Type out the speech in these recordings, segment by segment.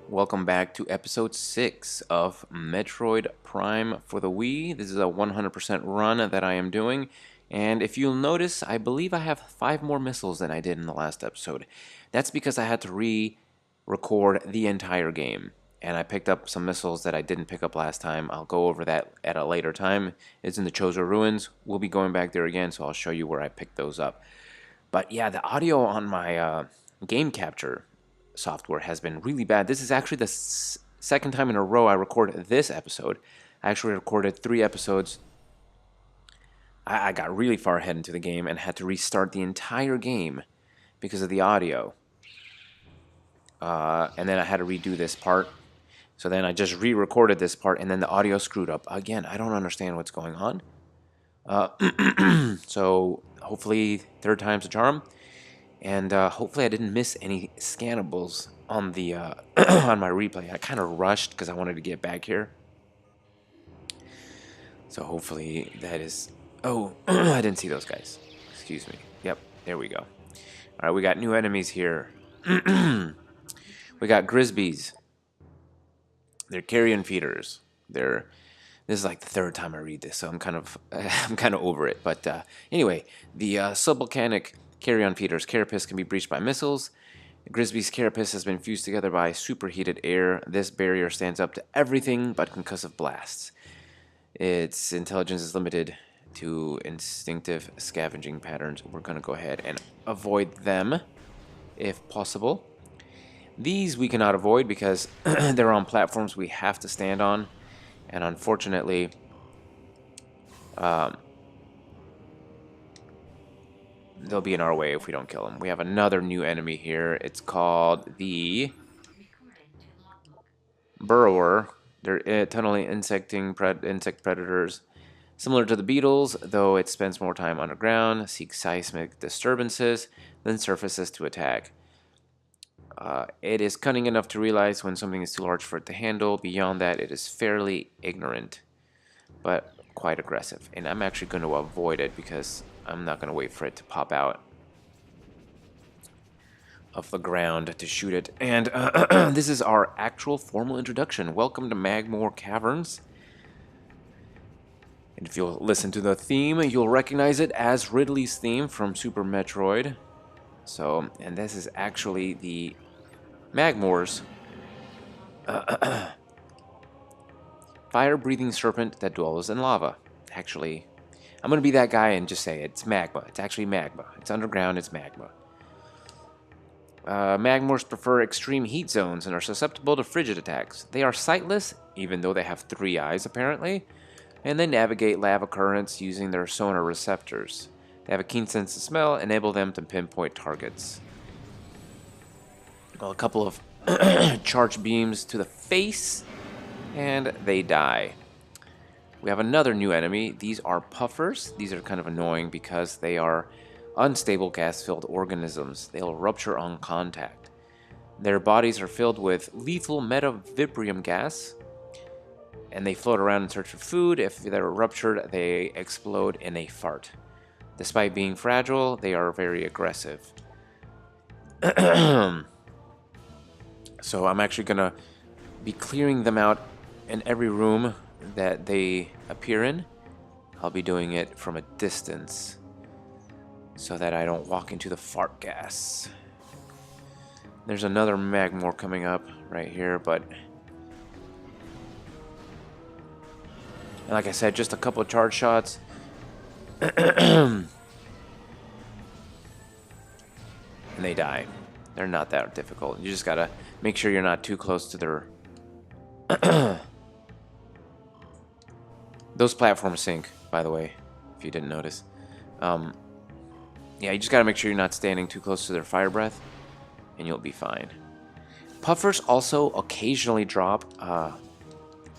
Welcome back to episode 6 of Metroid Prime for the Wii. This is a 100% run that I am doing, and if you'll notice, I believe I have 5 more missiles than I did in the last episode. That's because I had to re-record the entire game, and I picked up some missiles that I didn't pick up last time. I'll go over that at a later time. It's in the Chozo Ruins. We'll be going back there again, so I'll show you where I picked those up. But yeah, the audio on my game capture software has been really bad. This is actually the second time in a row I recorded this episode. I actually recorded 3 episodes. I got really far ahead into the game and had to restart the entire game because of the audio. And then I had to redo this part. So then I just re-recorded this part, and then the audio screwed up again. I don't understand what's going on. So hopefully 3rd time's a charm. And hopefully I didn't miss any scannables on the on my replay. I kind of rushed because I wanted to get back here. So hopefully that is... Oh, I didn't see those guys. Excuse me. Yep, there we go. All right, we got new enemies here. We got Grisbees. They're carrion feeders. This is like the 3rd time I read this, so I'm kind of over it. But anyway, the subvolcanic carrion feeders' carapace can be breached by missiles. Grisby's carapace has been fused together by superheated air. This barrier stands up to everything but concussive blasts. Its intelligence is limited to instinctive scavenging patterns. We're going to go ahead and avoid them if possible. These we cannot avoid because they're on platforms we have to stand on. And unfortunately, they'll be in our way if we don't kill them. We have another new enemy here. It's called the Burrower. They're tunneling insect predators. Similar to the beetles, though it spends more time underground, seeks seismic disturbances, then surfaces to attack. It is cunning enough to realize when something is too large for it to handle. Beyond that, it is fairly ignorant, but quite aggressive. And I'm actually going to avoid it because I'm not going to wait for it to pop out of the ground to shoot it. And this is our actual formal introduction. Welcome to Magmoor Caverns. And if you'll listen to the theme, you'll recognize it as Ridley's theme from Super Metroid. So, and this is actually the Magmoor's fire-breathing serpent that dwells in lava. Actually, I'm going to be that guy and just say it's magma. It's actually magma. It's underground, it's magma. Magmoors prefer extreme heat zones and are susceptible to frigid attacks. They are sightless, even though they have 3 eyes, apparently, and they navigate lava currents using their sonar receptors. They have a keen sense of smell, enable them to pinpoint targets. Well, a couple of charged beams to the face, and they die. We have another new enemy. These are puffers. These are kind of annoying because they are unstable gas-filled organisms. They'll rupture on contact. Their bodies are filled with lethal metavibrium gas, and they float around in search of food. If they're ruptured, they explode in a fart. Despite being fragile, they are very aggressive. So I'm actually going to be clearing them out in every room that they appear in. I'll be doing it from a distance so that I don't walk into the fart gas. There's another Magmoor coming up right here, but like I said, just a couple of charge shots. And they die. They're not that difficult. You just gotta make sure you're not too close to their... Those platforms sink, by the way, if you didn't notice. Yeah, you just gotta make sure you're not standing too close to their fire breath, and you'll be fine. Puffers also occasionally drop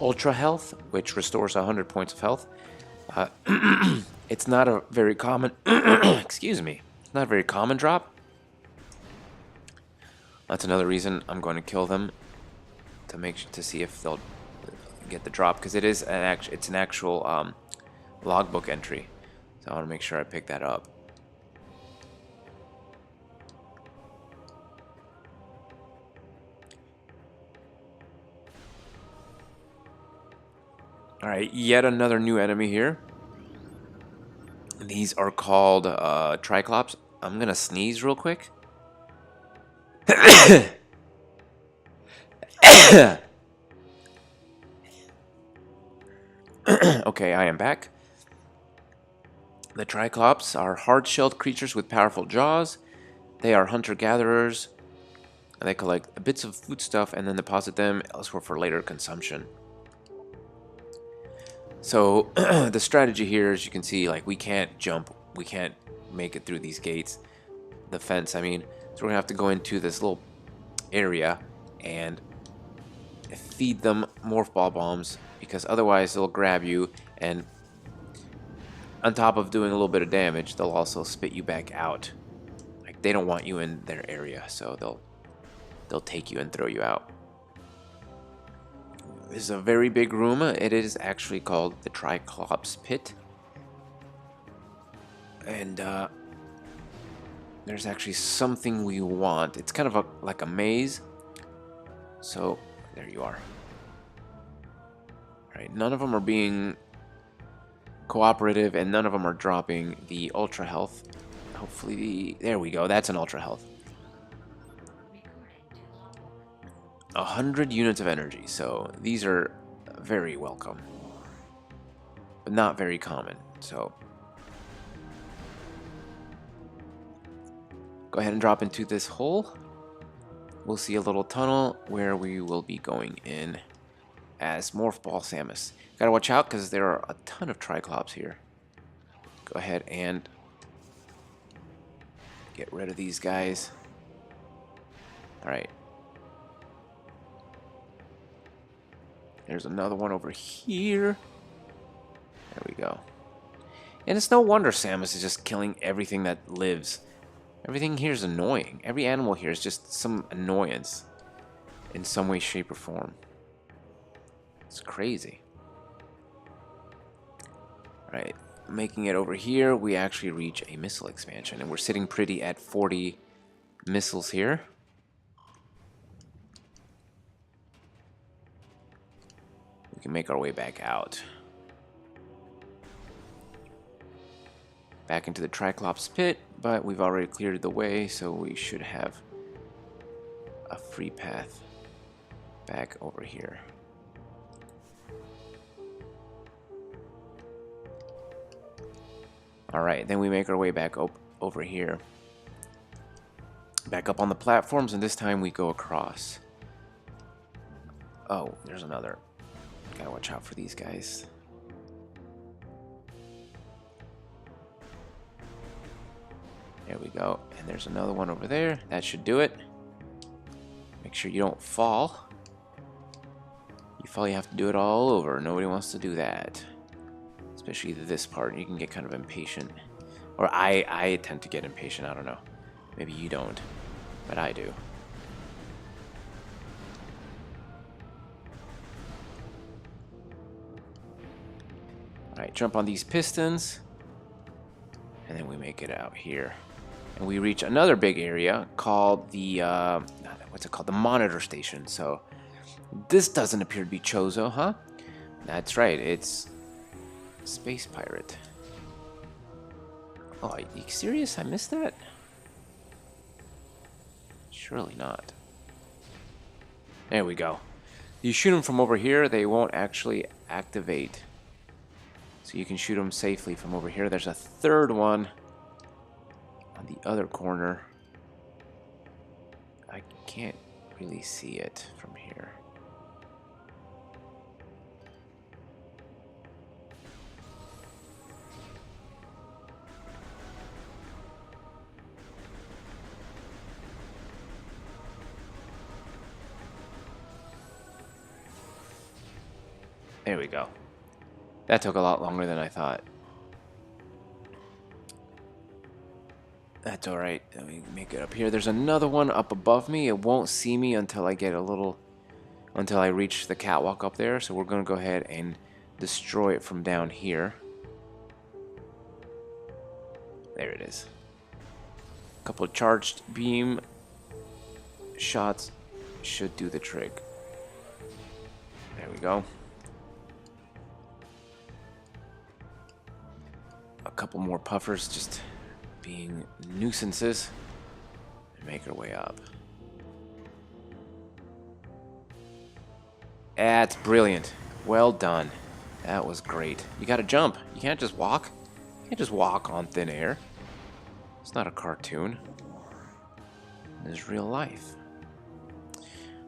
Ultra Health, which restores 100 points of health. It's not a very common, excuse me, it's not a very common drop. That's another reason I'm going to kill them to see if they'll get the drop, because it's an actual logbook entry. So I want to make sure I pick that up. All right, yet another new enemy here. These are called Triclops. I'm gonna sneeze real quick. Okay, I am back. The Triclops are hard-shelled creatures with powerful jaws. They are hunter-gatherers, and they collect bits of foodstuff and then deposit them elsewhere for later consumption. So the strategy here, as you can see, like, we can't jump, we can't make it through these gates, the fence, I mean, so we're gonna have to go into this little area and feed them morph ball bombs, because otherwise they'll grab you, and on top of doing a little bit of damage, they'll also spit you back out. Like, they don't want you in their area, so they'll take you and throw you out. This is a very big room. It is actually called the Triclops Pit. And there's actually something we want. It's kind of like a maze. So, there you are. Alright, none of them are being cooperative, and none of them are dropping the Ultra Health. Hopefully, there we go. That's an Ultra Health. 100 units of energy, so these are very welcome, but not very common. So go ahead and drop into this hole. We'll see a little tunnel where we will be going in as Morph Ball Samus. Gotta watch out because there are a ton of Triclops here. Go ahead and get rid of these guys. Alright. There's another one over here. There we go. And it's no wonder Samus is just killing everything that lives. Everything here is annoying. Every animal here is just some annoyance in some way, shape, or form. It's crazy. Alright, making it over here, we actually reach a missile expansion. And we're sitting pretty at 40 missiles here. We can make our way back out. Back into the Triclops pit, but we've already cleared the way, so we should have a free path back over here. Alright, then we make our way back over here. Back up on the platforms, and this time we go across. Oh, there's another. Gotta watch out for these guys. There we go. And there's another one over there. That should do it. Make sure you don't fall. You fall, you have to do it all over. Nobody wants to do that. Especially this part. You can get kind of impatient. Or I tend to get impatient. I don't know. Maybe you don't. But I do. Alright, jump on these pistons, and then we make it out here. And we reach another big area called the, what's it called? The monitor station. So, this doesn't appear to be Chozo, huh? That's right, it's Space Pirate. Oh, are you serious? I missed that? Surely not. There we go. You shoot them from over here, they won't actually activate. So you can shoot them safely from over here. There's a third one on the other corner. I can't really see it from here. There we go. That took a lot longer than I thought. That's alright. Let me make it up here. There's another one up above me. It won't see me until I get a little... until I reach the catwalk up there. So we're going to go ahead and destroy it from down here. There it is. A couple of charged beam shots should do the trick. There we go. A couple more puffers just being nuisances. And make our way up. That's brilliant. Well done. That was great. You gotta jump. You can't just walk. You can't just walk on thin air. It's not a cartoon. It's real life.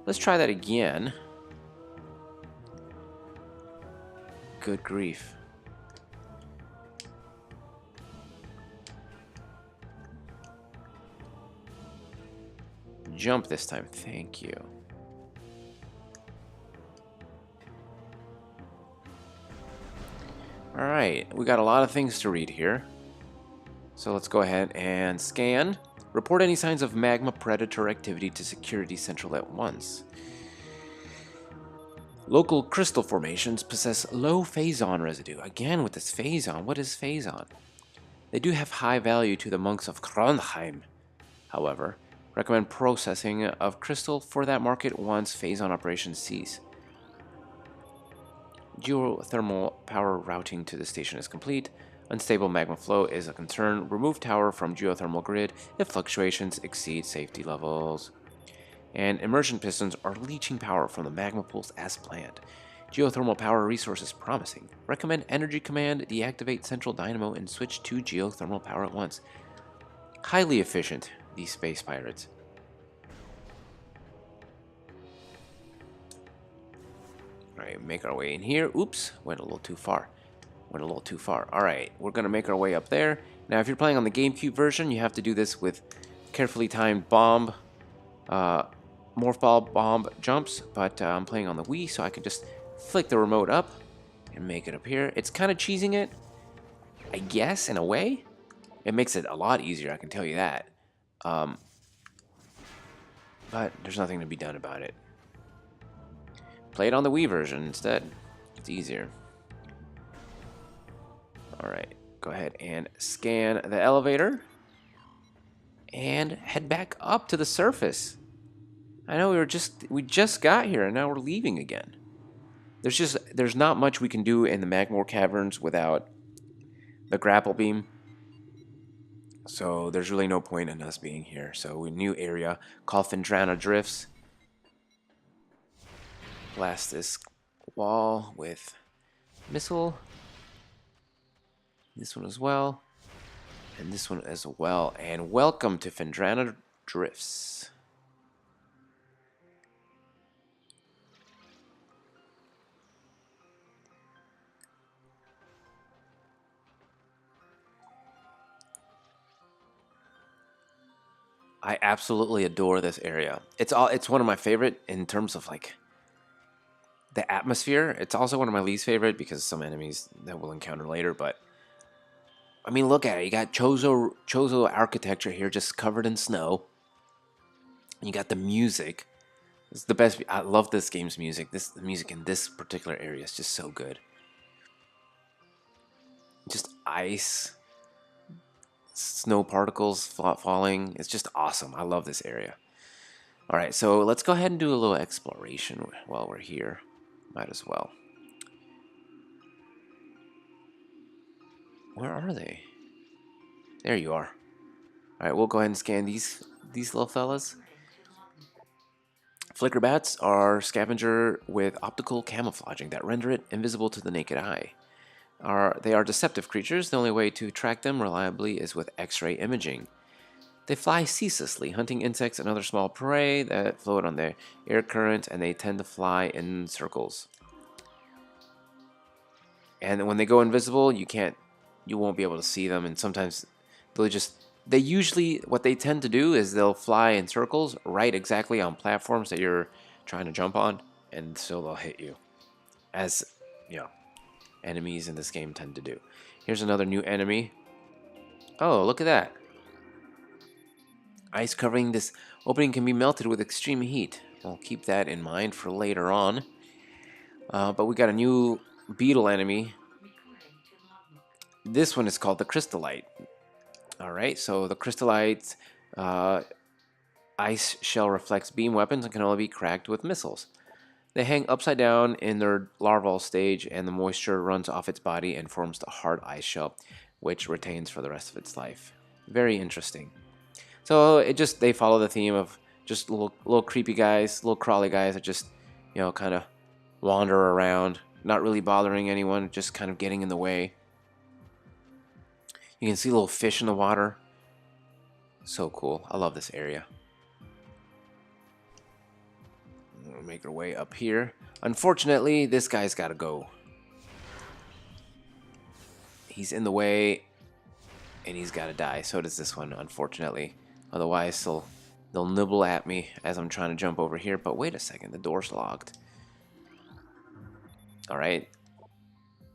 Let's try that again. Good grief. Jump this time. Thank you. Alright, we got a lot of things to read here. So let's go ahead and scan. Report any signs of magma predator activity to Security Central at once. Local crystal formations possess low phazon residue. Again with this phazon. What is phazon? They do have high value to the monks of Kronheim. However, recommend processing of crystal for that market once phazon operations cease. Geothermal power routing to the station is complete. Unstable magma flow is a concern. Remove tower from geothermal grid if fluctuations exceed safety levels. And immersion pistons are leaching power from the magma pools as planned. Geothermal power resources promising. Recommend Energy Command deactivate central dynamo and switch to geothermal power at once. Highly efficient, these space pirates. Alright, make our way in here. Oops, went a little too far. Alright, we're going to make our way up there. Now, if you're playing on the GameCube version, you have to do this with carefully timed morph ball bomb jumps. But I'm playing on the Wii, so I can just flick the remote up and make it up here. It's kind of cheesing it, I guess, in a way. It makes it a lot easier, I can tell you that. But there's nothing to be done about it. Play it on the Wii version instead. It's easier. Alright, go ahead and scan the elevator. And head back up to the surface. I know we just got here and now we're leaving again. There's not much we can do in the Magmoor Caverns without the grapple beam. So there's really no point in us being here. So a new area called Phendrana Drifts. Blast this wall with missile. This one as well. And this one as well. And welcome to Phendrana Drifts. I absolutely adore this area. It's one of my favorite in terms of like the atmosphere. It's also one of my least favorite because some enemies that we'll encounter later, but I mean, look at it. You got Chozo architecture here just covered in snow. You got the music. It's the best. I love this game's music. The music in this particular area is just so good. Just ice, snow particles falling. It's just awesome. I love this area. All right, so let's go ahead and do a little exploration while we're here. Might as well. Where are they? There you are. All right, we'll go ahead and scan these little fellas. Flicker bats are scavenger with optical camouflaging that render it invisible to the naked eye. They are deceptive creatures. The only way to track them reliably is with X-ray imaging. They fly ceaselessly, hunting insects and other small prey that float on the air current, and they tend to fly in circles. And when they go invisible, you won't be able to see them, and sometimes they usually, what they tend to do is they'll fly in circles right exactly on platforms that you're trying to jump on, and so they'll hit you. As enemies in this game tend to do. Here's another new enemy. Oh, look at that. Ice covering this opening can be melted with extreme heat. I'll keep that in mind for later on. But we got a new beetle enemy. This one is called the Crystallite. Alright, so the Crystallite ice shell reflects beam weapons and can only be cracked with missiles. They hang upside down in their larval stage, and the moisture runs off its body and forms the hard ice shell, which retains for the rest of its life. Very interesting. So they follow the theme of just little creepy guys, little crawly guys that just, kind of wander around, not really bothering anyone, just kind of getting in the way. You can see little fish in the water. So cool. I love this area. We'll make our way up here. Unfortunately, this guy's got to go. He's in the way, and he's got to die. So does this one, unfortunately. Otherwise, they'll nibble at me as I'm trying to jump over here. But wait a second, the door's locked. Alright.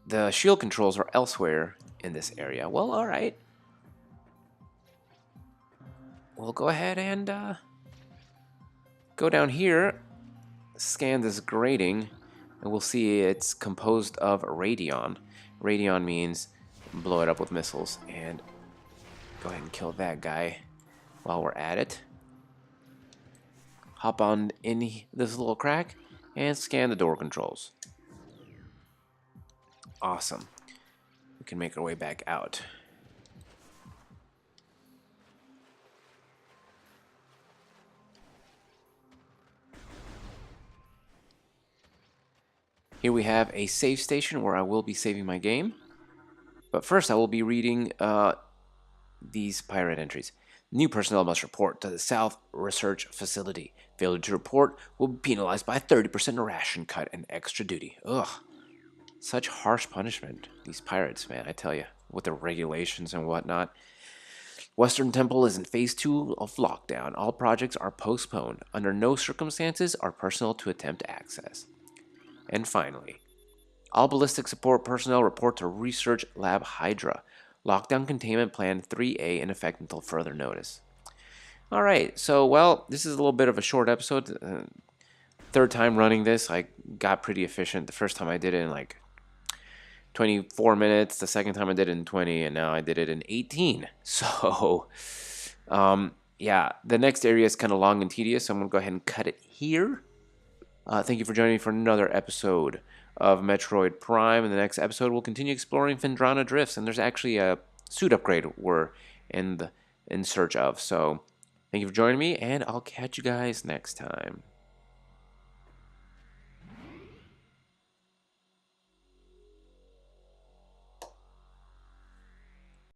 The shield controls are elsewhere in this area. Well, alright. We'll go ahead and go down here, scan this grating, and we'll see it's composed of radion. Radion means blow it up with missiles. And go ahead and kill that guy while we're at it. Hop on in this little crack and scan the door controls. Awesome. We can make our way back out. Here we have a save station where I will be saving my game. But first I will be reading these pirate entries. New personnel must report to the South Research Facility. Failure to report will be penalized by 30% ration cut and extra duty. Ugh. Such harsh punishment. These pirates, man, I tell you, with the regulations and whatnot. Western Temple is in phase 2 of lockdown. All projects are postponed. Under no circumstances are personnel to attempt access. And finally, all ballistic support personnel report to Research Lab Hydra. Lockdown Containment Plan 3A in effect until further notice. Alright, so, well, this is a little bit of a short episode. Third time running this, I got pretty efficient. The first time I did it in like 24 minutes. The second time I did it in 20, and now I did it in 18. So, yeah, the next area is kind of long and tedious, so I'm going to go ahead and cut it here. Thank you for joining me for another episode of Metroid Prime. In the next episode, we'll continue exploring Phendrana Drifts, and there's actually a suit upgrade we're in search of. So, thank you for joining me, and I'll catch you guys next time.